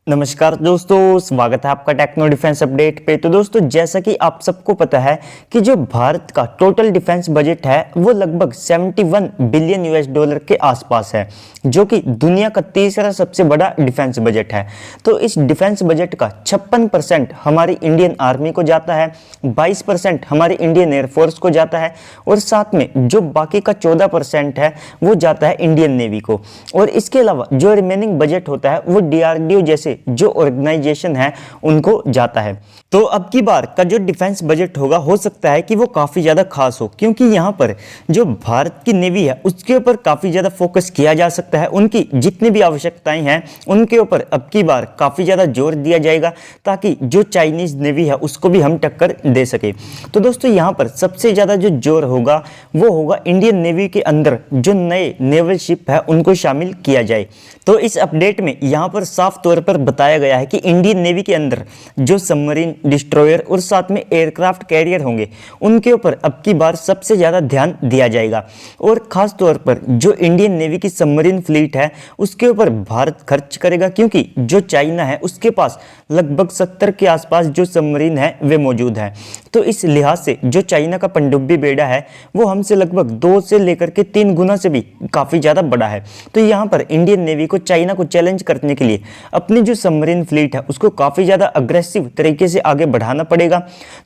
नमस्कार दोस्तों, स्वागत है आपका टेक्नो डिफेंस अपडेट पे। तो दोस्तों, जैसा कि आप सबको पता है कि जो भारत का टोटल डिफेंस बजट है वो लगभग 71 बिलियन यूएस डॉलर के आसपास है, जो कि दुनिया का तीसरा सबसे बड़ा डिफेंस बजट है। तो इस डिफेंस बजट का 56% हमारी इंडियन आर्मी को जाता है, 22% हमारी इंडियन एयरफोर्स को जाता है और साथ में जो बाकी का 14% है वो जाता है इंडियन नेवी को। और इसके अलावा जो रिमेनिंग बजट होता है वो डीआरडीओ जैसे जो ऑर्गेनाइजेशन है उनको जाता है। तो अब की बार का जो डिफेंस बजट होगा हो सकता है कि वो काफ़ी ज़्यादा खास हो, क्योंकि यहाँ पर जो भारत की नेवी है उसके ऊपर काफ़ी ज़्यादा फोकस किया जा सकता है। उनकी जितनी भी आवश्यकताएं हैं उनके ऊपर अब की बार काफ़ी ज़्यादा जोर दिया जाएगा, ताकि जो चाइनीज़ नेवी है उसको भी हम टक्कर दे सके। तो दोस्तों, यहाँ पर सबसे ज़्यादा जो जोर होगा वो होगा इंडियन नेवी के अंदर जो नए नेवल शिप है उनको शामिल किया जाए। तो इस अपडेट में यहाँ पर साफ तौर पर बताया गया है कि इंडियन नेवी के अंदर जो सबमरीन, डिस्ट्रॉयर और साथ में एयरक्राफ्ट कैरियर होंगे उनके ऊपर अब की बार सबसे ज़्यादा ध्यान दिया जाएगा। और ख़ास तौर पर जो इंडियन नेवी की सबमरीन फ्लीट है उसके ऊपर भारत खर्च करेगा, क्योंकि जो चाइना है उसके पास लगभग 70 के आसपास जो सबमरीन है वे मौजूद हैं। तो इस लिहाज से जो चाइना का पनडुब्बी बेड़ा है वो हमसे लगभग 2 से लेकर के 3 गुना से भी काफ़ी ज़्यादा बड़ा है। तो यहाँ पर इंडियन नेवी को चाइना को चैलेंज करने के लिए अपनी जो सबमरीन फ्लीट है उसको काफ़ी ज़्यादा अग्रेसिव तरीके से आगे बढ़ाना पड़ेगा।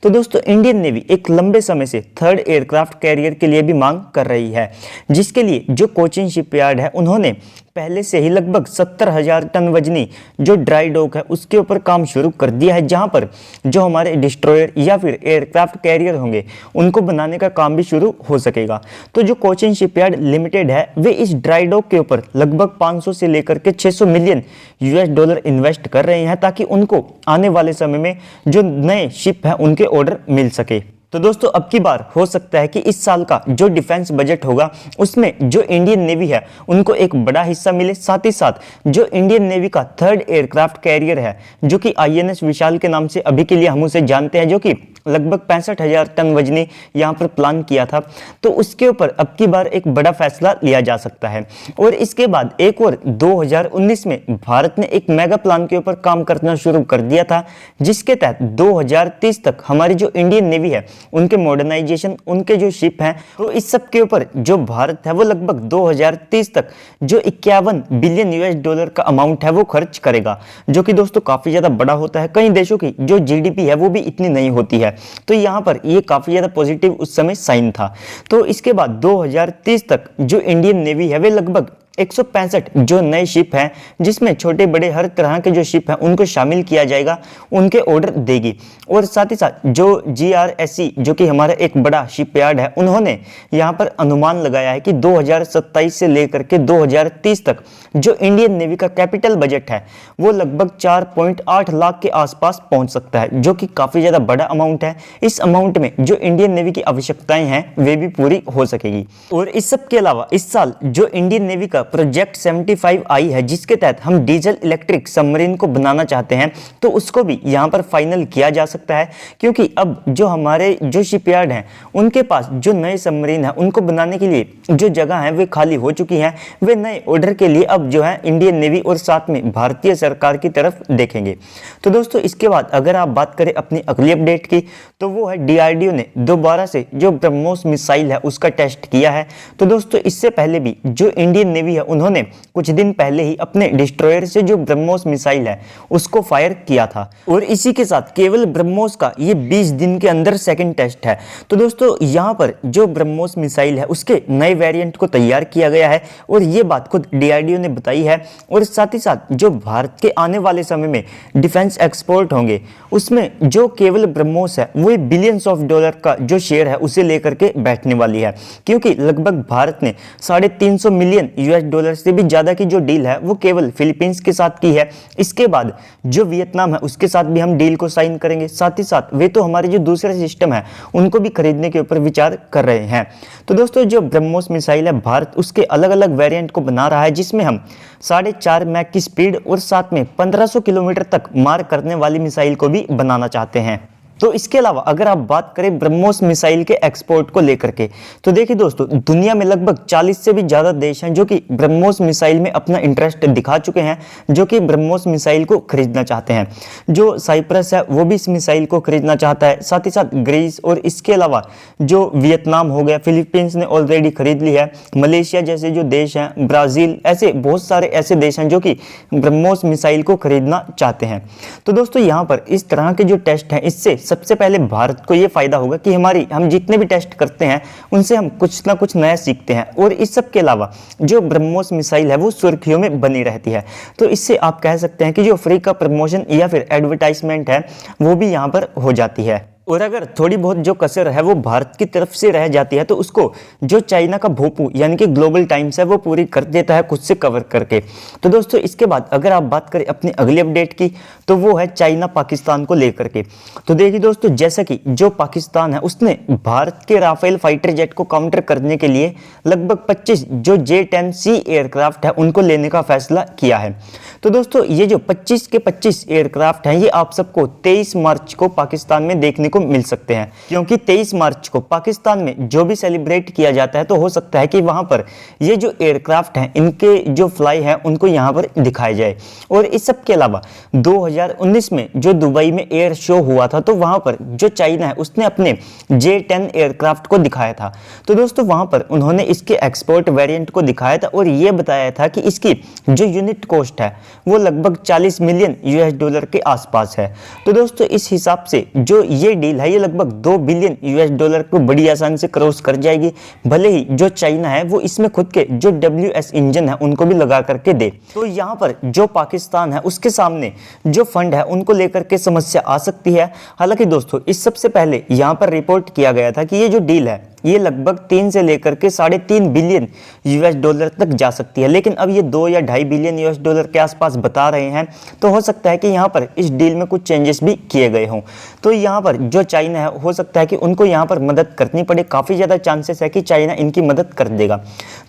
तो दोस्तों, इंडियन नेवी एक लंबे समय से 3rd एयरक्राफ्ट कैरियर के लिए भी मांग कर रही है, जिसके लिए जो कोचिन शिपयार्ड है उन्होंने पहले से ही लगभग 70,000 टन वजनी जो ड्राई डॉक है उसके ऊपर काम शुरू कर दिया है, जहां पर जो हमारे डिस्ट्रॉयर या फिर एयरक्राफ्ट कैरियर होंगे उनको बनाने का काम भी शुरू हो सकेगा। तो जो कोचिन शिपयार्ड लिमिटेड है वे इस ड्राई डॉक के ऊपर लगभग 500 से लेकर के 600 मिलियन यूएस डॉलर इन्वेस्ट कर रहे हैं, ताकि उनको आने वाले समय में जो नए शिप हैं उनके ऑर्डर मिल सके। तो दोस्तों, अब की बार हो सकता है कि इस साल का जो डिफेंस बजट होगा उसमें जो इंडियन नेवी है उनको एक बड़ा हिस्सा मिले। साथ ही साथ जो इंडियन नेवी का 3rd एयरक्राफ्ट कैरियर है जो कि आईएनएस विशाल के नाम से अभी के लिए हम उसे जानते हैं, जो कि लगभग 65,000 टन वजनी यहाँ पर प्लान किया था, तो उसके ऊपर अब की बार एक बड़ा फैसला लिया जा सकता है। और इसके बाद एक और 2019 में भारत ने एक मेगा प्लान के ऊपर काम करना शुरू कर दिया था, जिसके तहत 2030 तक हमारी जो इंडियन नेवी है उनके मॉडर्नाइजेशन, उनके जो शिप हैं, तो इस सब के ऊपर जो भारत है वो लगभग 2030 तक जो 51 बिलियन यूएस डॉलर का अमाउंट है वो खर्च करेगा, जो कि दोस्तों काफ़ी ज़्यादा बड़ा होता है। कई देशों की जो जीडीपी है वो भी इतनी नहीं होती है, तो यहाँ पर ये काफ़ी ज़्यादा पॉजिटिव उस समय साइन था। तो इसके बाद 2030 तक जो इंडियन नेवी है वे लगभग 165 जो नए शिप हैं, जिसमें छोटे बड़े हर तरह के जो शिप हैं उनको शामिल किया जाएगा, उनके ऑर्डर देगी। और साथ ही साथ जो जीआरएससी जो कि हमारा एक बड़ा शिपयार्ड है, उन्होंने यहाँ पर अनुमान लगाया है कि 2027 से लेकर के 2030 तक जो इंडियन नेवी का कैपिटल बजट है वो लगभग 4.8 लाख के आसपास पहुंच सकता है, जो कि काफ़ी ज़्यादा बड़ा अमाउंट है। इस अमाउंट में जो इंडियन नेवी की आवश्यकताएं हैं वे भी पूरी हो सकेगी। और इस सब के अलावा इस साल जो इंडियन नेवी का प्रोजेक्ट 75 आई है, जिसके तहत हम डीजल इलेक्ट्रिक सबमरीन को बनाना चाहते हैं, तो उसको भी यहाँ पर फाइनल किया जा सकता है, क्योंकि अब जो हमारे जो शिपयार्ड हैं उनके पास जो नए सबमरीन है उनको बनाने के लिए जो जगह है वे खाली हो चुकी हैं। वे नए ऑर्डर के लिए अब जो है इंडियन नेवी और साथ में भारतीय सरकार की तरफ देखेंगे। तो दोस्तों, इसके बाद अगर आप बात करें अपनी अगली अपडेट की, तो वो है डीआरडीओ ने दोबारा से जो ब्रह्मोस मिसाइल है उसका टेस्ट किया है। तो दोस्तों, इससे पहले भी जो इंडियन नेवी है उन्होंने कुछ दिन पहले ही अपने डिस्ट्रॉयर से जो ब्रह्मोस मिसाइल है उसको फायर किया था, और इसी के साथ केवल ब्रह्मोस का ये 20 दिन के अंदर सेकंड टेस्ट है। तो दोस्तों, यहाँ पर जो ब्रह्मोस मिसाइल है उसके नए वेरिएंट को तैयार किया गया है, और ये बात खुद डीआरडीओ ने बताई है। और साथ ही साथ जो भारत के आने वाले समय में डिफेंस एक्सपोर्ट होंगे उसमें जो केवल ब्रह्मोस है वो बिलियंस ऑफ डॉलर का जो शेयर है उसे लेकर के बैठने वाली है, क्योंकि लगभग भारत ने 350 मिलियन यूएस डॉलर से भी ज़्यादा की जो डील है वो केवल फिलीपींस के साथ की है। इसके बाद जो वियतनाम है उसके साथ भी हम डील को साइन करेंगे। साथ ही साथ वे तो हमारे जो दूसरे सिस्टम है उनको भी खरीदने के ऊपर विचार कर रहे हैं। तो दोस्तों, जो ब्रह्मोस मिसाइल है भारत उसके अलग अलग वेरिएंट को बना रहा है, जिसमें हम 4.5 मैक की स्पीड और साथ में 1500 किलोमीटर तक मार करने वाली मिसाइल को भी बनाना चाहते हैं। तो इसके अलावा अगर आप बात करें ब्रह्मोस मिसाइल के एक्सपोर्ट को लेकर के, तो देखिए दोस्तों, दुनिया में लगभग 40 से भी ज्यादा देश हैं जो कि ब्रह्मोस मिसाइल में अपना इंटरेस्ट दिखा चुके हैं, जो कि ब्रह्मोस मिसाइल को खरीदना चाहते हैं। जो साइप्रस है वो भी इस मिसाइल को खरीदना चाहता है, साथ ही साथ ग्रीस और इसके अलावा जो वियतनाम हो गया, फिलीपींस ने ऑलरेडी खरीद ली है, मलेशिया जैसे जो देश हैं, ब्राजील, ऐसे बहुत सारे ऐसे देश हैं जो कि ब्रह्मोस मिसाइल को खरीदना चाहते हैं। तो दोस्तों यहाँ पर इस तरह के जो टेस्ट हैं, इससे सबसे पहले भारत को ये फायदा होगा कि हम जितने भी टेस्ट करते हैं उनसे हम कुछ ना कुछ नया सीखते हैं, और इस सब के अलावा जो ब्रह्मोस मिसाइल है वो सुर्खियों में बनी रहती है। तो इससे आप कह सकते हैं कि जो फ्री का प्रमोशन या फिर एडवर्टाइजमेंट है वो भी यहाँ पर हो जाती है। और अगर थोड़ी बहुत जो कसर है वो भारत की तरफ से रह जाती है तो उसको जो चाइना का भोपू यानी कि ग्लोबल टाइम्स है वो पूरी कर देता है खुद से कवर करके। तो दोस्तों इसके बाद अगर आप बात करें अपनी अगली अपडेट की, तो वो है चाइना पाकिस्तान को लेकर के। तो देखिए दोस्तों, जैसा कि जो पाकिस्तान है उसने भारत के राफेल फाइटर जेट को काउंटर करने के लिए लगभग 25 जो J-10C एयरक्राफ्ट है उनको लेने का फैसला किया है। तो दोस्तों ये जो 25 के 25 एयरक्राफ्ट हैं ये आप सबको 23 मार्च को पाकिस्तान में देखने को मिल सकते हैं, क्योंकि 23 मार्च को पाकिस्तान में जो भी सेलिब्रेट किया जाता है तो हो सकता है कि वहां पर ये जो एयरक्राफ्ट हैं इनके जो फ्लाई है उनको यहां पर दिखाया जाए। और इस सब के अलावा 2019 में जो दुबई में एयर शो हुआ था तो वहां पर जो चाइना है उसने अपने J-10 एयरक्राफ्ट को दिखाया था। तो दोस्तों वहां पर उन्होंने इसके एक्सपोर्ट वेरिएंट को दिखाया था और ये बताया था कि इसकी जो यूनिट कॉस्ट है वो लगभग 40 मिलियन US के आसपास है। तो दोस्तों इस हिसाब से जो ये डील है ये लगभग 2 बिलियन US को बड़ी आसानी से क्रॉस कर जाएगी, भले ही जो चाइना है वो इसमें खुद के जो WS इंजन है उनको भी लगा करके दे। तो यहाँ पर जो पाकिस्तान है उसके सामने जो फंड है उनको लेकर के समस्या आ सकती है। हालांकि दोस्तों इस सबसे पहले यहाँ पर रिपोर्ट किया गया था कि ये जो डील है ये लगभग 3 से लेकर के 3.5 बिलियन US तक जा सकती है, लेकिन अब ये 2 या 2.5 बिलियन US के आसपास बता रहे हैं। तो हो सकता है कि यहाँ पर इस डील में कुछ चेंजेस भी किए गए हों। तो यहाँ पर जो चाइना है हो सकता है कि उनको यहाँ पर मदद करनी पड़े, काफ़ी ज़्यादा चांसेस है कि चाइना इनकी मदद कर देगा।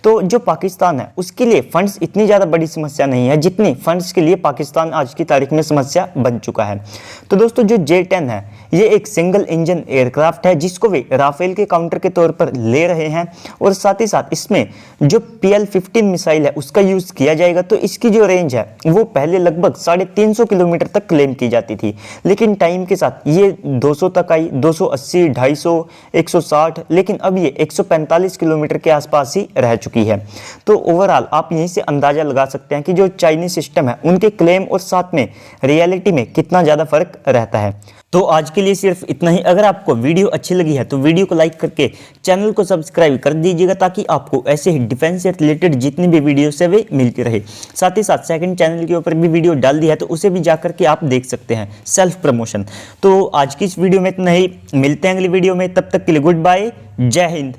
तो जो पाकिस्तान है उसके लिए फंड्स इतनी ज़्यादा बड़ी समस्या नहीं है जितनी फंड्स के लिए पाकिस्तान आज की तारीख में समस्या बन चुका है। तो दोस्तों जो J-10 है ये एक सिंगल इंजन एयरक्राफ्ट है जिसको वे राफेल के काउंटर के तौर पर ले रहे हैं, और साथ ही साथ इसमें जो PL-15 मिसाइल है उसका यूज किया जाएगा। तो इसकी जो रेंज है वो पहले लगभग 350 किलोमीटर तक क्लेम की जाती थी, लेकिन टाइम के साथ ये 200 तक आई, 280, 250, 160, लेकिन अब ये 145 किलोमीटर के आसपास ही रह चुकी है। तो ओवरऑल आप यहीं से अंदाजा लगा सकते हैं कि जो चाइनीज सिस्टम है उनके क्लेम और साथ में रियलिटी में कितना ज़्यादा फर्क रहता है। तो आज के लिए सिर्फ इतना ही। अगर आपको वीडियो अच्छी लगी है तो वीडियो को लाइक करके चैनल को सब्सक्राइब कर दीजिएगा, ताकि आपको ऐसे ही डिफेंस से रिलेटेड जितनी भी वीडियो से वे मिलती रहे। साथ ही साथ सेकंड चैनल के ऊपर भी वीडियो डाल दी है तो उसे भी जाकर के आप देख सकते हैं, सेल्फ प्रमोशन। तो आज की इस वीडियो में इतना ही, मिलते हैं अगली वीडियो में, तब तक के लिए गुड बाय, जय हिंद।